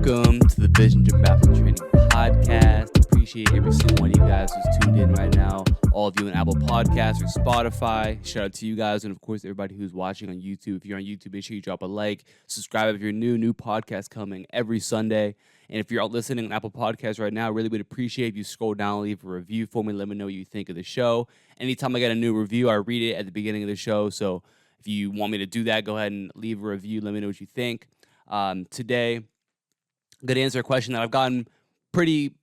Welcome to the Vision Gym Basketball Training Podcast. Appreciate every single one of you guys who's tuned in right now. All of you on Apple Podcasts or Spotify. Shout out to you guys. And of course, everybody who's watching on YouTube. If you're on YouTube, make sure you drop a like. Subscribe if you're new podcast coming every Sunday. And if you're out listening on Apple Podcasts right now, really would appreciate if you scroll down, leave a review for me, let me know what you think of the show. Anytime I get a new review, I read it at the beginning of the show. So if you want me to do that, go ahead and leave a review. Let me know what you think. Today, I'm going to answer a question that I've gotten pretty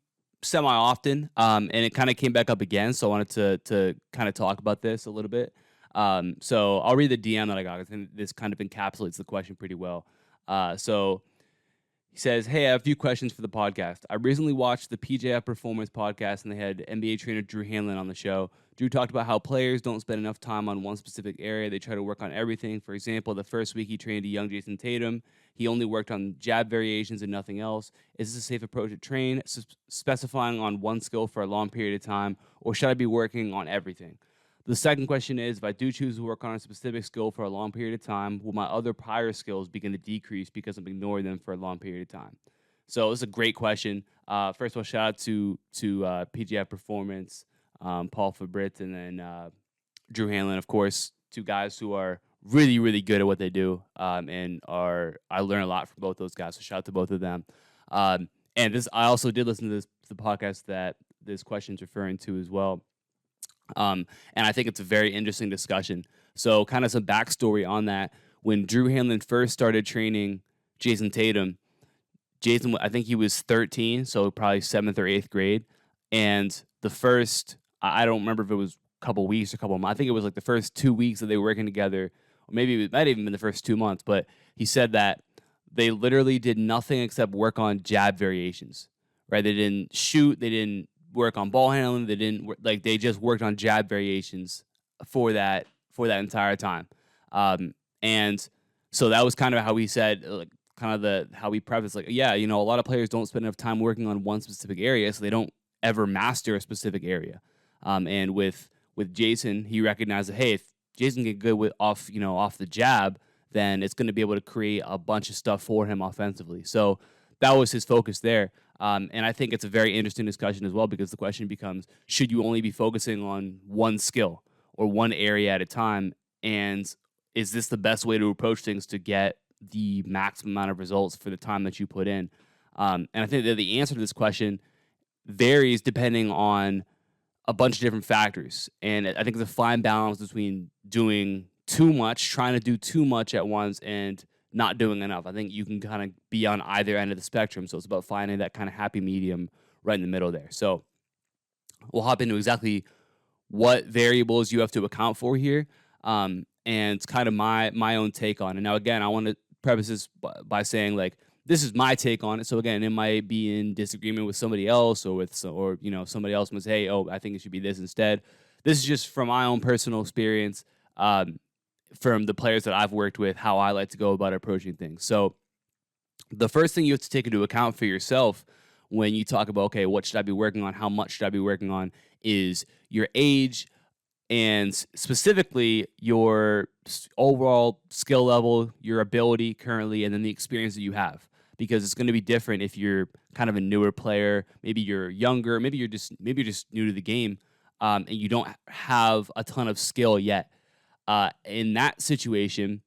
semi-often, and it kind of came back up again, so I wanted to kind of talk about this a little bit. So I'll read the DM that I got. I think this kind of encapsulates the question pretty well. So he says, hey, I have a few questions for the podcast. I recently watched the PJF Performance podcast, and they had NBA trainer Drew Hanlon on the show. Drew talked about how players don't spend enough time on one specific area. They try to work on everything. For example, the first week he trained a young Jayson Tatum. He only worked on jab variations and nothing else. Is this a safe approach to train, specifying on one skill for a long period of time, or should I be working on everything? The second question is, if I do choose to work on a specific skill for a long period of time, will my other prior skills begin to decrease because I'm ignoring them for a long period of time? So this is a great question. First of all, shout out to PGF Performance, Paul Fabrit, and then Drew Hanlon, of course, two guys who are really, really good at what they do, and I learn a lot from both those guys. So shout out to both of them. And I also did listen to the podcast that this question is referring to as well. And I think it's a very interesting discussion. So kind of some backstory on that. When Drew Hanlon first started training Jayson Tatum, Jayson, I think he was 13, so probably 7th or 8th grade. And the first, I don't remember if it was a couple weeks or a couple months. I think it was like the first 2 weeks that they were working together, or maybe it might have even been the first 2 months. But he said that they literally did nothing except work on jab variations, right? They didn't shoot, they didn't work on ball handling. They just worked on jab variations for that entire time. And so that was kind of how he said, how he prefaced, like, yeah, a lot of players don't spend enough time working on one specific area, so they don't ever master a specific area. And with Jayson, he recognized that, hey, if Jayson get good off the jab, then it's going to be able to create a bunch of stuff for him offensively. So that was his focus there. And I think it's a very interesting discussion as well, because the question becomes, should you only be focusing on one skill or one area at a time? And is this the best way to approach things to get the maximum amount of results for the time that you put in? And I think that the answer to this question varies depending on a bunch of different factors. And I think there's a fine balance between doing too much, trying to do too much at once, and not doing enough. I think you can kind of be on either end of the spectrum. So it's about finding that kind of happy medium right in the middle there. So we'll hop into exactly what variables you have to account for here, and kind of my own take on it. Now, again, I want to preface this by saying, like, this is my take on it. So again, it might be in disagreement with somebody else, or somebody else might say, hey, I think it should be this instead. This is just from my own personal experience, from the players that I've worked with, how I like to go about approaching things. So the first thing you have to take into account for yourself when you talk about, okay, what should I be working on? How much should I be working on? Is your age, and specifically your overall skill level, your ability currently, and then the experience that you have. Because it's going to be different if you're kind of a newer player, maybe you're younger, maybe you're just new to the game, and you don't have a ton of skill yet. In that situation,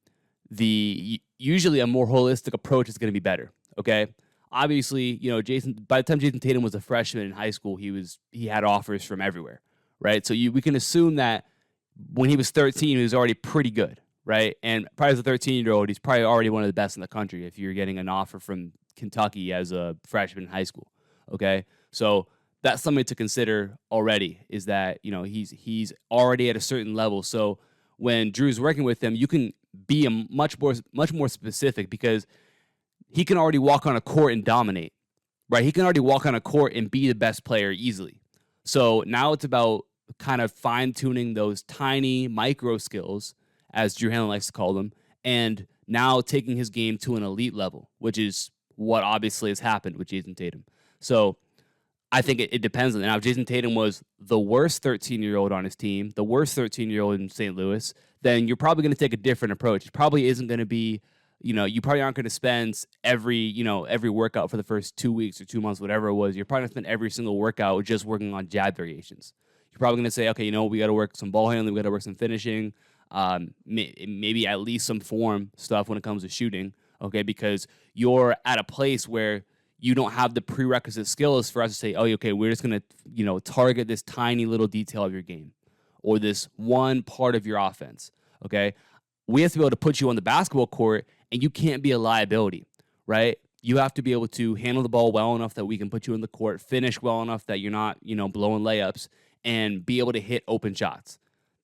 usually a more holistic approach is going to be better. Okay, obviously, Jayson. By the time Jayson Tatum was a freshman in high school, he had offers from everywhere, right? So we can assume that when he was 13, he was already pretty good, right? And probably as a 13-year-old, he's probably already one of the best in the country if you're getting an offer from Kentucky as a freshman in high school. Okay, so that's something to consider already. Is that he's already at a certain level. So when Drew's working with him, you can be much more specific, because he can already walk on a court and dominate, right? He can already walk on a court and be the best player easily. So now it's about kind of fine-tuning those tiny micro skills, as Drew Hanlon likes to call them, and now taking his game to an elite level, which is what obviously has happened with Jayson Tatum. So I think it depends on that. Now, if Jayson Tatum was the worst 13-year-old on his team, the worst 13-year-old in St. Louis, then you're probably going to take a different approach. It probably isn't going to be you probably aren't going to spend every workout for the first 2 weeks or 2 months, whatever it was. You're probably going to spend every single workout just working on jab variations. You're probably going to say, okay, we got to work some ball handling, we got to work some finishing, maybe at least some form stuff when it comes to shooting, okay, because you're at a place where you don't have the prerequisite skills for us to say, oh, okay, we're just going to, target this tiny little detail of your game or this one part of your offense, okay? We have to be able to put you on the basketball court, and you can't be a liability, right? You have to be able to handle the ball well enough that we can put you in the court, finish well enough that you're not, blowing layups, and be able to hit open shots.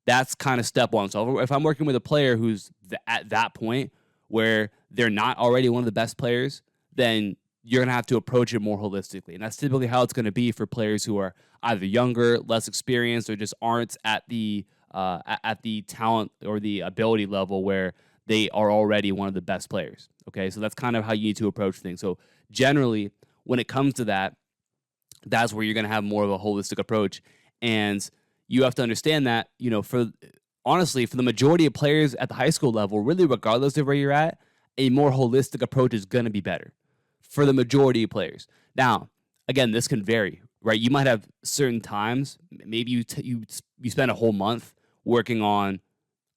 That's kind of step one. So if I'm working with a player who's at that point where they're not already one of the best players, then you're going to have to approach it more holistically. And that's typically how it's going to be for players who are either younger, less experienced, or just aren't at the talent or the ability level where they are already one of the best players. Okay, so that's kind of how you need to approach things. So generally, when it comes to that, that's where you're going to have more of a holistic approach. And you have to understand that, honestly, for the majority of players at the high school level, really regardless of where you're at, a more holistic approach is going to be better for the majority of players. Now, again, this can vary, right? You might have certain times, maybe you spend a whole month working on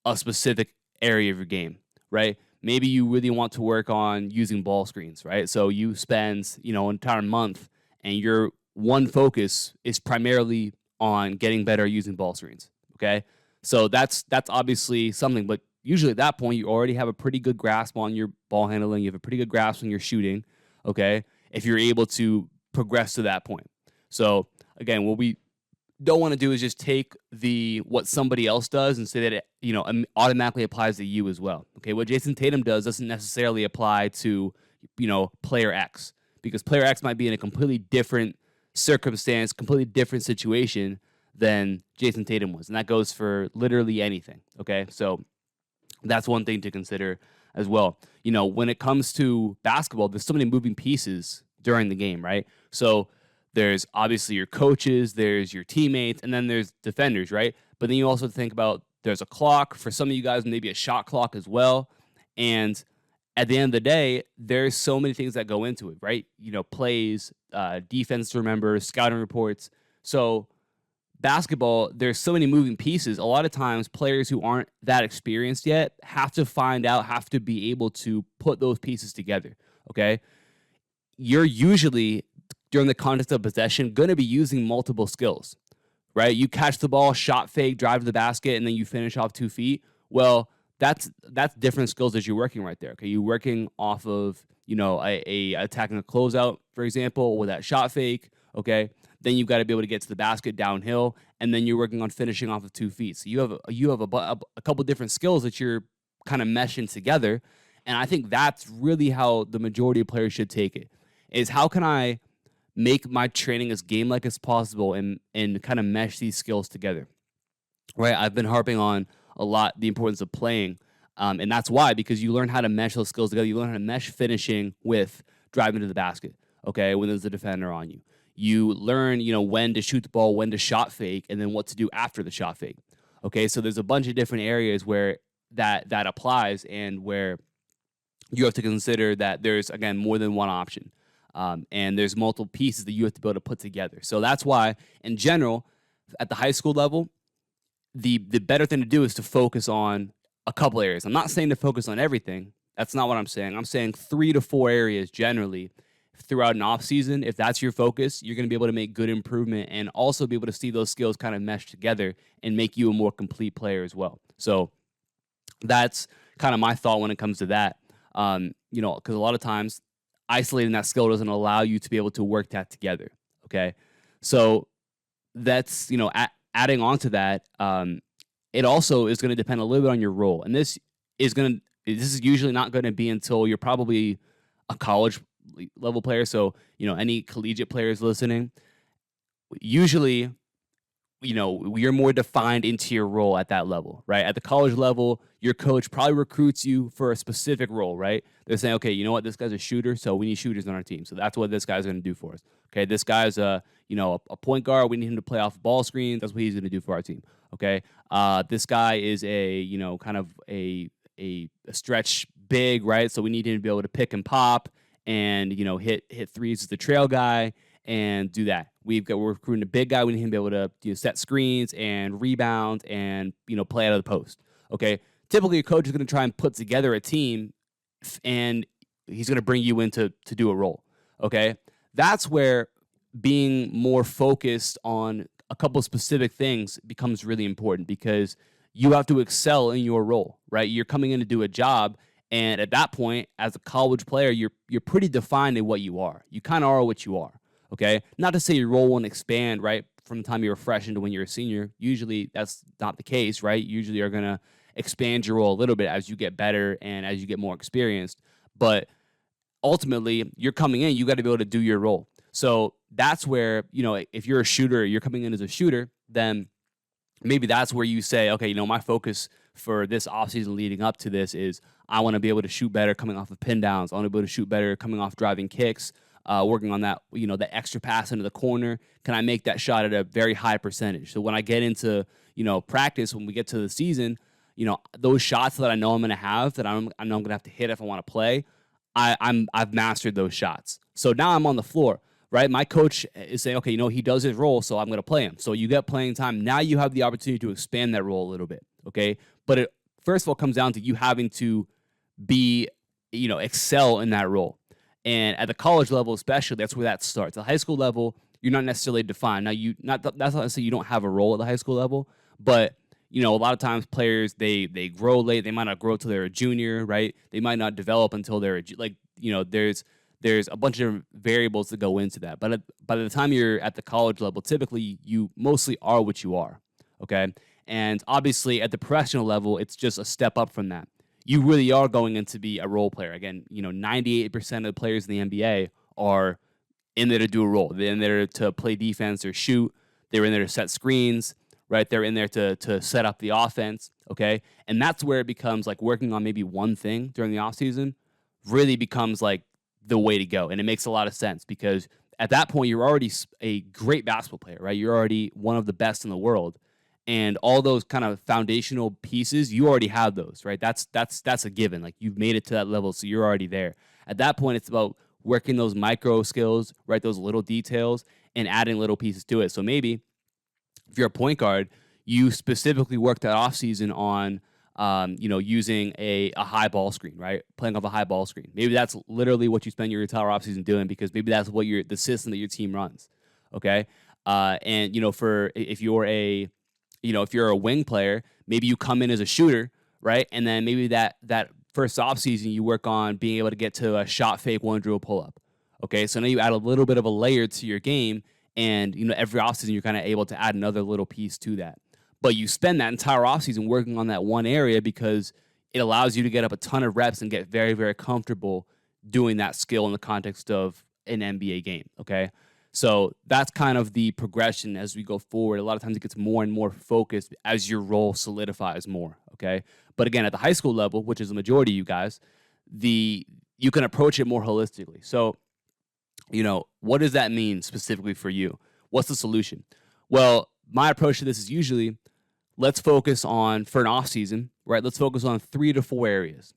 a specific area of your game, right? Maybe you really want to work on using ball screens, right? So you spend, an entire month and your one focus is primarily on getting better at using ball screens, okay? So that's obviously something, but usually at that point, you already have a pretty good grasp on your ball handling. You have a pretty good grasp on your shooting, okay? If you're able to progress to that point. So again, what we don't want to do is just take what somebody else does and say that it automatically applies to you as well. Okay, what Jayson Tatum does doesn't necessarily apply to player X, because player X might be in a completely different circumstance, completely different situation than Jayson Tatum was, and that goes for literally anything. Okay, so that's one thing to consider as well. When it comes to basketball, there's so many moving pieces during the game, right? So there's obviously your coaches, there's your teammates, and then there's defenders, right? But then you also think about there's a clock. For some of you guys, maybe a shot clock as well. And at the end of the day, there's so many things that go into it, right? Plays, defense to remember, scouting reports. So basketball, there's so many moving pieces. A lot of times players who aren't that experienced yet have to be able to put those pieces together, okay? You're usually, during the context of possession, going to be using multiple skills, right? You catch the ball, shot fake, drive to the basket, and then you finish off 2 feet. Well, that's different skills that you're working right there. Okay, you're working off of a attacking a closeout, for example, with that shot fake. Okay, then you've got to be able to get to the basket downhill, and then you're working on finishing off of 2 feet. So you have a couple different skills that you're kind of meshing together, and I think that's really how the majority of players should take it. Is how can I make my training as game-like as possible and kind of mesh these skills together, right? I've been harping on a lot the importance of playing, and that's why, because you learn how to mesh those skills together. You learn how to mesh finishing with driving to the basket, okay, when there's a defender on you. You learn, when to shoot the ball, when to shot fake, and then what to do after the shot fake, okay? So there's a bunch of different areas where that applies and where you have to consider that there's, again, more than one option. And there's multiple pieces that you have to be able to put together. So that's why, in general, at the high school level, the better thing to do is to focus on a couple areas. I'm not saying to focus on everything. That's not what I'm saying. I'm saying 3 to 4 areas generally throughout an off season. If that's your focus, you're going to be able to make good improvement and also be able to see those skills kind of mesh together and make you a more complete player as well. So that's kind of my thought when it comes to that. Because a lot of times isolating that skill doesn't allow you to be able to work that together. Okay, so that's adding on to that. It also is going to depend a little bit on your role, and this is usually not going to be until you're probably a college level player. So any collegiate players listening, usually you're more defined into your role at that level, right? At the college level, your coach probably recruits you for a specific role, right? They're saying, okay, you know what, this guy's a shooter, so we need shooters on our team. So that's what this guy's going to do for us. Okay, this guy's a point guard. We need him to play off ball screens. That's what he's going to do for our team. Okay, this guy is a kind of a stretch big, right? So we need him to be able to pick and pop and, hit threes as the trail guy and do that. We're recruiting a big guy. We need him to be able to set screens and rebound and, play out of the post. Okay. Typically, a coach is going to try and put together a team and he's going to bring you in to do a role. Okay. That's where being more focused on a couple of specific things becomes really important because you have to excel in your role, right? You're coming in to do a job, and at that point, as a college player, you're pretty defined in what you are. You kind of are what you are, okay? Not to say your role won't expand, right, from the time you're a freshman to when you're a senior. Usually, that's not the case, right? Usually, you're gonna expand your role a little bit as you get better and as you get more experienced, but ultimately, you're coming in, you got to be able to do your role. So that's where, if you're a shooter, you're coming in as a shooter, then maybe that's where you say, okay, my focus for this offseason leading up to this is I want to be able to shoot better coming off of pin downs. I want to be able to shoot better coming off driving kicks, working on that, the extra pass into the corner. Can I make that shot at a very high percentage? So when I get into, practice, when we get to the season, those shots that I know I'm going to have, that I know I'm going to have to hit if I want to play, I've mastered those shots. So now I'm on the floor, right? My coach is saying, okay, he does his role, so I'm going to play him. So you get playing time. Now you have the opportunity to expand that role a little bit, okay? But it first of all comes down to you having to be, excel in that role. And at the college level, especially, that's where that starts. At the high school level, you're not necessarily defined. Now, that's not to say you don't have a role at the high school level, but a lot of times players, they grow late. They might not grow till they're a junior, right? They might not develop until they're there's a bunch of variables that go into that. But by the time you're at the college level, typically you mostly are what you are, okay? And obviously at the professional level, it's just a step up from that. You really are going in to be a role player. Again, 98% of the players in the NBA are in there to do a role. They're in there to play defense or shoot. They're in there to set screens, right? They're in there to set up the offense, okay? And that's where it becomes like working on maybe one thing during the offseason really becomes like the way to go. And it makes a lot of sense because at that point, you're already a great basketball player, right? You're already one of the best in the world. And all those kind of foundational pieces, you already have those, right? That's a given. Like you've made it to that level, so you're already there. At that point, it's about working those micro skills, right? Those little details and adding little pieces to it. So maybe if you're a point guard, you specifically work that offseason on, using a high ball screen, right? Playing off a high ball screen. Maybe that's literally what you spend your entire offseason doing because maybe that's what the system that your team runs, okay? And, if you're a wing player, maybe you come in as a shooter, right? And then maybe that first offseason you work on being able to get to a shot fake, one dribble pull up, okay? So now you add a little bit of a layer to your game. And, every offseason, you're kind of able to add another little piece to that. But you spend that entire offseason working on that one area because it allows you to get up a ton of reps and get very, very comfortable doing that skill in the context of an NBA game, okay? So that's kind of the progression as we go forward. A lot of times it gets more and more focused as your role solidifies more, okay? But again, at the high school level, which is the majority of you guys, you can approach it more holistically. So what does that mean specifically for you? What's the solution? Well, my approach to this is usually let's focus on, for an off season, right? Let's focus on 3 to 4 areas.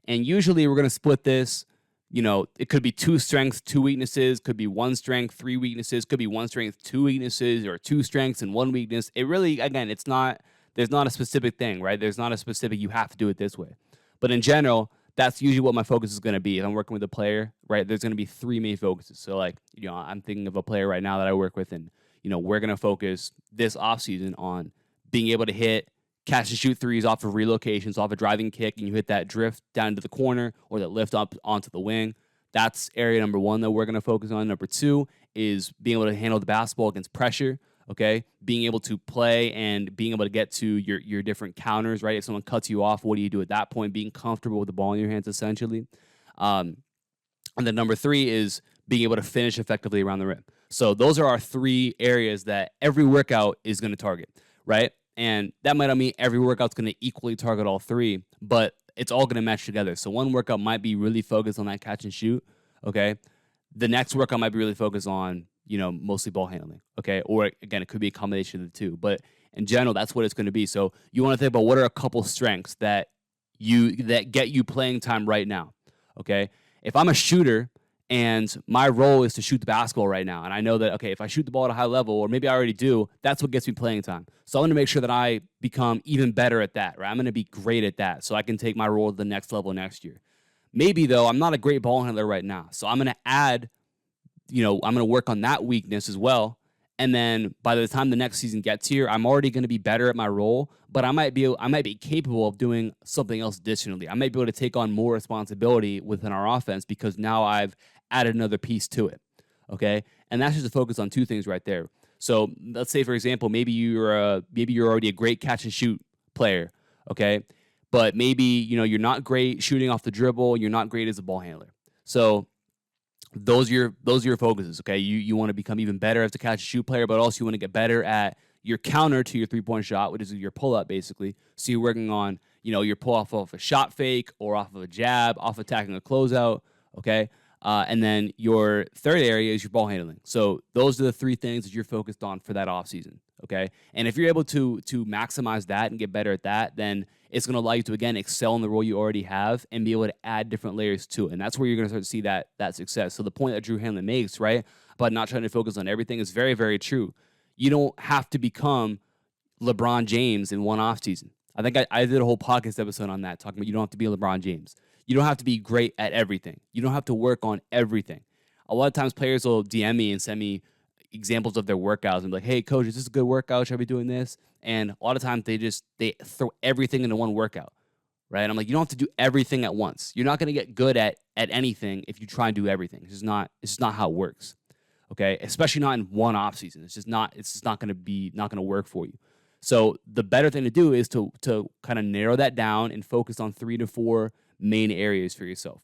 And usually we're going to split this, it could be 2 strengths, 2 weaknesses, could be 1 strength, 3 weaknesses, could be 1 strength, 2 weaknesses, or 2 strengths and 1 weakness. It really, again, there's not a specific thing, right? There's not a specific, you have to do it this way. But in general, that's usually what my focus is going to be. If I'm working with a player, right, there's going to be 3 main focuses. So, like, I'm thinking of a player right now that I work with, and, we're going to focus this offseason on being able to hit, catch and shoot threes off of relocations, off a driving kick, and you hit that drift down into the corner or that lift up onto the wing. That's area number 1 that we're going to focus on. Number 2 is being able to handle the basketball against pressure. Okay, being able to play and being able to get to your different counters, right? If someone cuts you off, what do you do at that point? Being comfortable with the ball in your hands, essentially. And then number 3 is being able to finish effectively around the rim. So those are our 3 areas that every workout is going to target, right? And that might not mean every workout's going to equally target all 3, but it's all going to match together. So one workout might be really focused on that catch and shoot, okay? The next workout might be really focused on mostly ball handling, okay? Or again, it could be a combination of the 2, but in general, that's what it's going to be. So you want to think about what are a couple strengths that that get you playing time right now. Okay, if I'm a shooter and my role is to shoot the basketball right now, and I know that, okay, if I shoot the ball at a high level, or maybe I already do, that's what gets me playing time. So I'm going to make sure that I become even better at that, right? I'm going to be great at that so I can take my role to the next level next year. Maybe, though, I'm not a great ball handler right now, so I'm going to add, I'm going to work on that weakness as well. And then by the time the next season gets here, I'm already going to be better at my role, but I might be capable of doing something else additionally. I might be able to take on more responsibility within our offense because now I've added another piece to it. Okay, and that's just to focus on two things right there. So let's say, for example, maybe you're already a great catch and shoot player. Okay, but maybe you're not great shooting off the dribble. You're not great as a ball handler. So those are your focuses. Okay, you want to become even better as a catch and shoot player, but also you want to get better at your counter to your 3-point shot, which is your pull up, basically. So you're working on your pull off a shot fake or off of a jab, off attacking a closeout. Okay, and then your third area is your ball handling. So those are the three things that you're focused on for that offseason. Okay, and if you're able to maximize that and get better at that, then it's going to allow you to, again, excel in the role you already have and be able to add different layers to it. And that's where you're going to start to see that success. So the point that Drew Hanlon makes, right, about not trying to focus on everything is very, very true. You don't have to become LeBron James in one offseason. I think I did a whole podcast episode on that, talking about you don't have to be LeBron James. You don't have to be great at everything. You don't have to work on everything. A lot of times players will DM me and send me examples of their workouts and be like, hey, coach, is this a good workout? Should I be doing this? And a lot of times they throw everything into one workout, right? And I'm like, you don't have to do everything at once. You're not going to get good at anything if you try and do everything. It's just not how it works, okay? Especially not in one off season. It's just not going to work for you. So the better thing to do is to kind of narrow that down and focus on 3 to 4 main areas for yourself.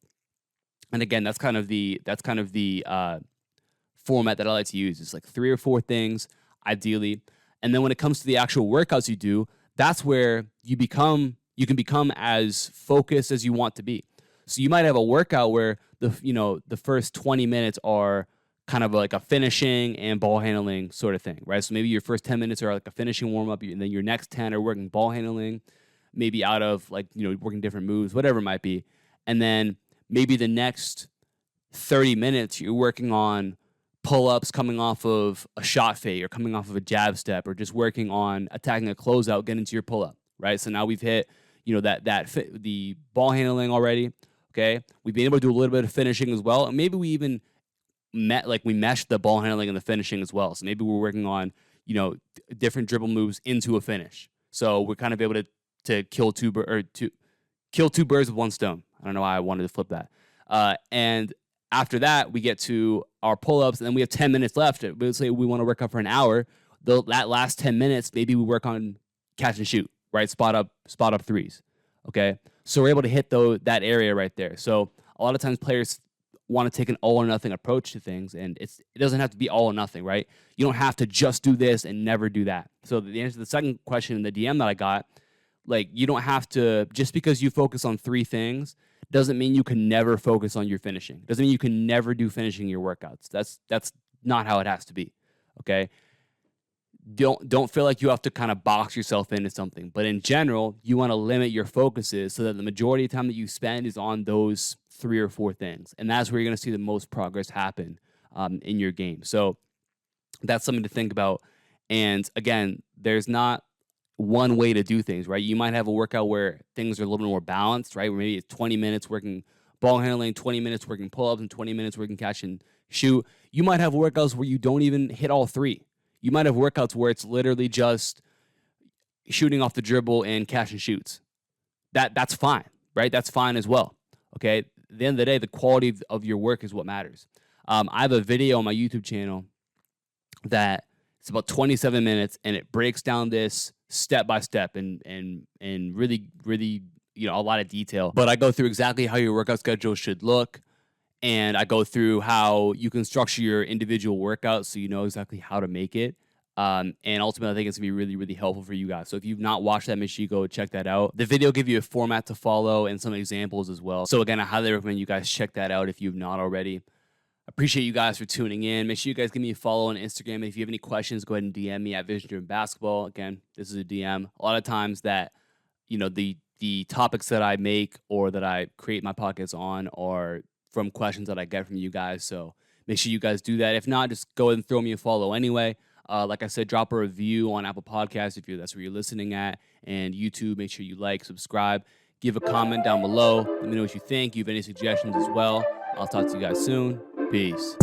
And again, that's kind of the format that I like to use. It's like 3 or 4 things, ideally. And then when it comes to the actual workouts you do, that's where you can become as focused as you want to be. So you might have a workout where the first 20 minutes are kind of like a finishing and ball handling sort of thing, right? So maybe your first 10 minutes are like a finishing warm up, and then your next 10 are working ball handling, maybe out of working different moves, whatever it might be. And then maybe the next 30 minutes you're working on pull-ups coming off of a shot fake or coming off of a jab step, or just working on attacking a closeout, getting to your pull-up, right? So now we've hit, the ball handling already, okay? We've been able to do a little bit of finishing as well, and maybe we even meshed the ball handling and the finishing as well. So maybe we're working on, different dribble moves into a finish. So we're kind of able to kill two birds with one stone. I don't know why I wanted to flip that. And after that, we get to our pull-ups, and then we have 10 minutes left. Let's say we want to work out for an hour. That last 10 minutes, maybe we work on catch and shoot, right? Spot up threes, okay? So we're able to hit that area right there. So a lot of times players want to take an all or nothing approach to things, and it doesn't have to be all or nothing, right? You don't have to just do this and never do that. So the answer to the second question in the DM that I got, you don't have to, just because you focus on 3 things doesn't mean you can never focus on your finishing. Doesn't mean you can never do finishing your workouts. That's not how it has to be, okay? Don't feel like you have to kind of box yourself into something. But in general, you want to limit your focuses so that the majority of time that you spend is on those 3 or 4 things. And that's where you're going to see the most progress happen in your game. So that's something to think about. And again, there's not one way to do things, right? You might have a workout where things are a little bit more balanced, right? Where maybe it's 20 minutes working ball handling, 20 minutes working pull-ups, and 20 minutes working catch and shoot. You might have workouts where you don't even hit all 3. You might have workouts where it's literally just shooting off the dribble and catch and shoots. That's fine, right? That's fine as well, okay? At the end of the day, the quality of your work is what matters. I have a video on my YouTube channel that it's about 27 minutes, and it breaks down this step by step and really, really, a lot of detail. But I go through exactly how your workout schedule should look, and I go through how you can structure your individual workouts so you know exactly how to make it. And ultimately, I think it's going to be really, really helpful for you guys. So if you've not watched that, make sure you go check that out. The video will give you a format to follow and some examples as well. So again, I highly recommend you guys check that out if you've not already. Appreciate you guys for tuning in. Make sure you guys give me a follow on Instagram. And if you have any questions, go ahead and DM me at Vision Driven Basketball. Again, this is a DM. A lot of times that, the the topics that I make or that I create my podcasts on are from questions that I get from you guys. So make sure you guys do that. If not, just go ahead and throw me a follow anyway. Like I said, drop a review on Apple Podcasts if that's where you're listening at, and YouTube. Make sure you like, subscribe, give a comment down below. Let me know what you think. You have any suggestions as well. I'll talk to you guys soon. Peace.